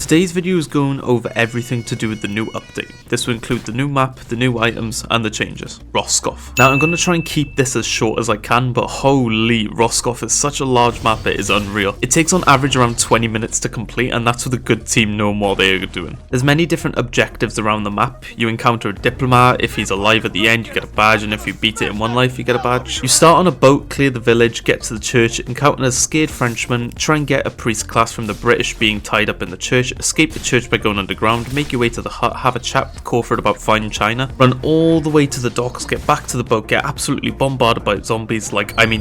Today's video is going over everything to do with the new update. This will include the new map, the new items, and the changes. Rosoff. Now I'm going to try and keep this as short as I can, but holy, Rosoff is such a large map, it is unreal. It takes on average around 20 minutes to complete, and that's with a good team knowing what they are doing. There's many different objectives around the map. You encounter a diplomat. If he's alive at the end, you get a badge, and if you beat it in one life, you get a badge. You start on a boat, clear the village, get to the church, encounter a scared Frenchman, try and get a priest class from the British being tied up in the church, escape the church by going underground, make your way to the hut, have a chat with Corford about finding China, run all the way to the docks, get back to the boat, get absolutely bombarded by zombies,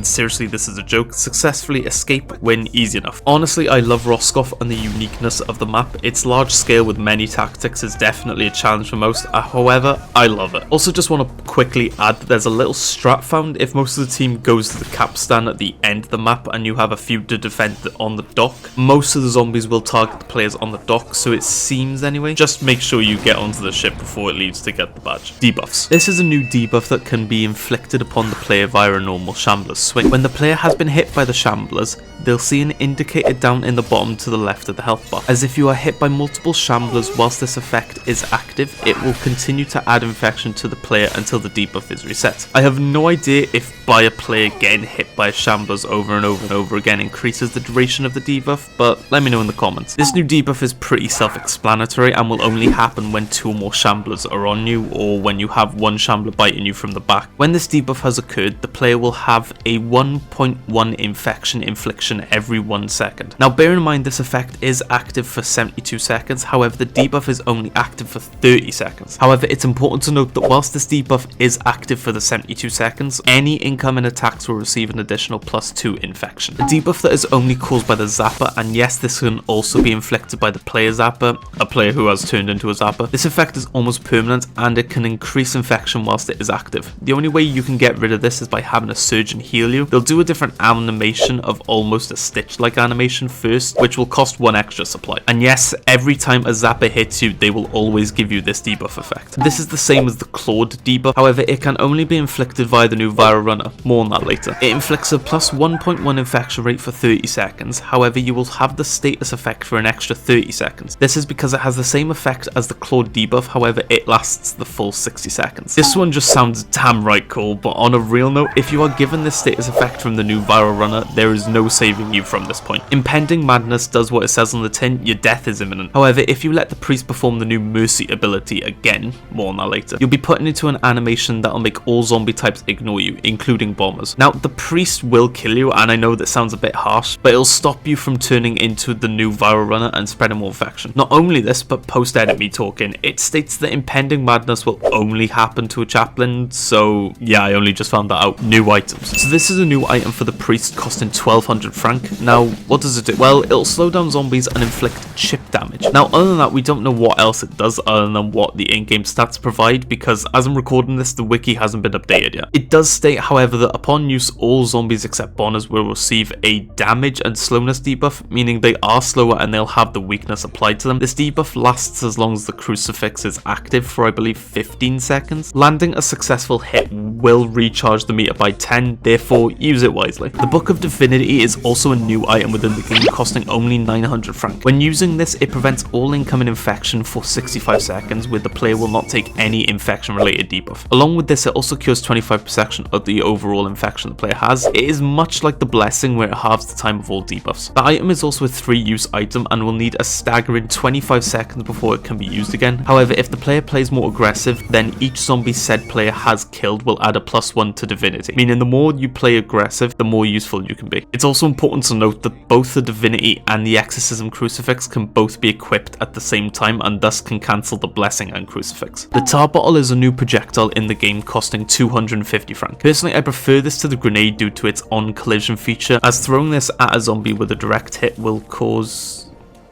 seriously, this is a joke, successfully escape, win, easy enough. Honestly, I love Rosoff and the uniqueness of the map. Its large scale with many tactics is definitely a challenge for most, however, I love it. Also just want to quickly add that there's a little strat found if most of the team goes to the capstan at the end of the map and you have a few to defend on the dock. Most of the zombies will target the players on the dock, so it seems anyway. Just make sure you get onto the ship before it leaves to get the badge. Debuffs. This is a new debuff that can be inflicted upon the player via a normal shambler's swing. When the player has been hit by the shamblers, they'll see an indicator down in the bottom to the left of the health bar. As if you are hit by multiple shamblers whilst this effect is active, it will continue to add infection to the player until the debuff is reset. I have no idea if by a player getting hit by shamblers over and over and over again increases the duration of the debuff, but let me know in the comments. This new debuff is pretty self-explanatory and will only happen when 2 or more shamblers are on you, or when you have one shambler biting you from the back. When this debuff has occurred, the player will have a 1.1 infection infliction every 1 second. Now bear in mind this effect is active for 72 seconds, however the debuff is only active for 30 seconds. However, it's important to note that whilst this debuff is active for the 72 seconds, any incoming attacks will receive an additional +2 infection. A debuff that is only caused by the zapper, and yes, this can also be inflicted by the player zapper, a player who has turned into a zapper. This effect is almost permanent and it can increase infection whilst it is active. The only way you can get rid of this is by having a surgeon heal you. They'll do a different animation of almost a Stitch-like animation first, which will cost 1 extra supply. And yes, every time a zapper hits you, they will always give you this debuff effect. This is the same as the clawed debuff, however it can only be inflicted via the new viral runner, more on that later. It inflicts a +1.1 infection rate for 30 seconds, however you will have the status effect for an extra 30 seconds. This is because it has the same effect as the clawed debuff, however it lasts the full 60 seconds. This one just sounds damn right cool, but on a real note, if you are given this status effect from the new viral runner, there is no saving you from this point. Impending madness does what it says on the tin, your death is imminent. However, if you let the priest perform the new mercy ability again, more on that later, you'll be put into an animation that'll make all zombie types ignore you, including bombers. Now, the priest will kill you, and I know that sounds a bit harsh, but it'll stop you from turning into the new viral runner and spreading more infection. Not only this, but post-edit me talking, it states that impending madness will only happen to a chaplain, so yeah, I only just found that out. New items. So this is a new item for the priest costing 1200 franc. Now, what does it do? Well, it'll slow down zombies and inflict chip damage. Now, other than that, we don't know what else it does other than what the in-game stats provide, because as I'm recording this, the wiki hasn't been updated yet. It does state, however, that upon use, all zombies except bonners will receive a damage and slowness debuff, meaning they are slower and they'll have the weakness applied to them. This debuff lasts as long as the crucifix is active for, I believe, 15 seconds. Landing a successful hit will recharge the meter by 10, therefore use it wisely. The Book of Divinity is also a new item within the game, costing only 900 franc. When using this, it prevents all incoming infection for 65 seconds, where the player will not take any infection related debuff. Along with this, it also cures 25% of the overall infection the player has. It is much like the blessing, where it halves the time of all debuffs. The item is also a 3-use item and will need a staggering 25 seconds before it can be used again. However, if the player plays more aggressive, then each zombie said player has killed will add a +1 to divinity, meaning the more you play aggressive, the more useful you can be. It's also important to note that both the divinity and the exorcism crucifix can both be equipped at the same time and thus can cancel the blessing and crucifix. The tar bottle is a new projectile in the game, costing 250 franc. Personally, I prefer this to the grenade due to its on collision feature, as throwing this at a zombie with a direct hit will cause...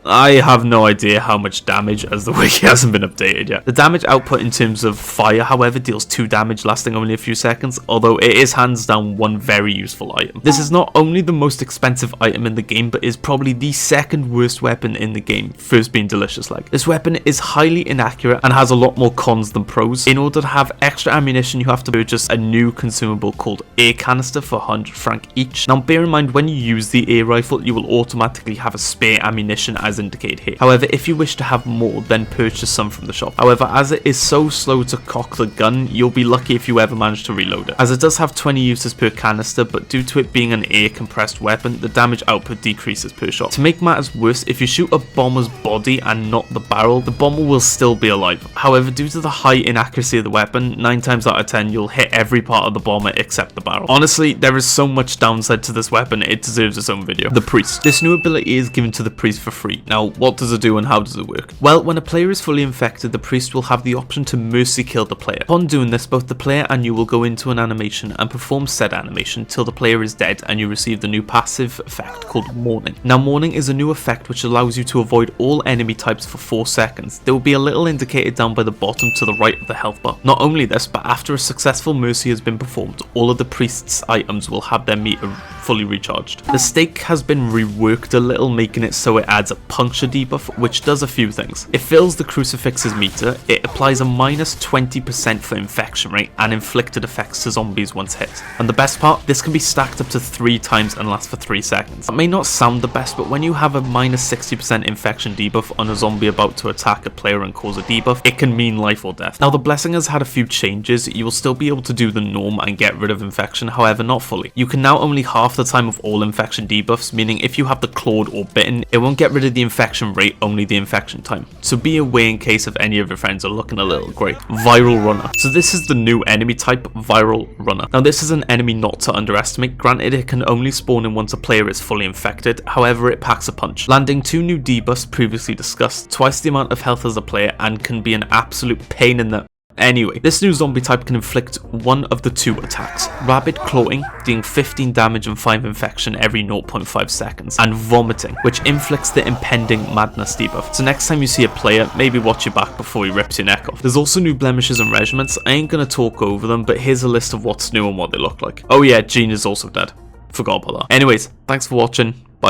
I have no idea how much damage, as the wiki hasn't been updated yet. The damage output in terms of fire, however, deals 2 damage lasting only a few seconds, although it is hands down one very useful item. This is not only the most expensive item in the game, but is probably the second worst weapon in the game, first being Delicious Leg. This weapon is highly inaccurate and has a lot more cons than pros. In order to have extra ammunition, you have to purchase a new consumable called air canister for 100 franc each. Now bear in mind, when you use the air rifle, you will automatically have a spare ammunition as as indicated here. However, if you wish to have more, then purchase some from the shop. However, as it is so slow to cock the gun, you'll be lucky if you ever manage to reload it, as it does have 20 uses per canister, but due to it being an air compressed weapon, the damage output decreases per shot. To make matters worse, if you shoot a bomber's body and not the barrel, the bomber will still be alive. However, due to the high inaccuracy of the weapon, 9 times out of 10 you'll hit every part of the bomber except the barrel. Honestly, there is so much downside to this weapon, it deserves its own video. The Priest. This new ability is given to the Priest for free. Now, what does it do and how does it work? Well, when a player is fully infected, the Priest will have the option to mercy kill the player. Upon doing this, both the player and you will go into an animation and perform said animation till the player is dead and you receive the new passive effect called Mourning. Now, Mourning is a new effect which allows you to avoid all enemy types for 4 seconds. There will be a little indicator down by the bottom to the right of the health bar. Not only this, but after a successful mercy has been performed, all of the Priest's items will have their meter fully recharged. The stake has been reworked a little, making it so it adds a puncture debuff, which does a few things. It fills the crucifix's meter, it applies a minus 20% for infection rate and inflicted effects to zombies once hit. And the best part, this can be stacked up to 3 times and last for 3 seconds. That may not sound the best, but when you have a minus 60% infection debuff on a zombie about to attack a player and cause a debuff, it can mean life or death. Now, the blessing has had a few changes. You will still be able to do the norm and get rid of infection, however not fully. You can now only half the time of all infection debuffs, meaning if you have the clawed or bitten, it won't get rid of the infection rate, only the infection time. So be aware in case of any of your friends are looking a little grey. Viral Runner. So this is the new enemy type, Viral Runner. Now this is an enemy not to underestimate. Granted, it can only spawn in once a player is fully infected, however it packs a punch, landing 2 new debuffs previously discussed, twice the amount of health as a player, and can be an absolute pain in the... Anyway, this new zombie type can inflict one of the 2 attacks: Rabid Clawing, dealing 15 damage and 5 infection every 0.5 seconds, and Vomiting, which inflicts the Impending Madness debuff. So next time you see a player, maybe watch your back before he rips your neck off. There's also new blemishes and regiments. I ain't gonna talk over them, but here's a list of what's new and what they look like. Oh yeah, Jean is also dead. Forgot about that. Anyways, thanks for watching. Bye.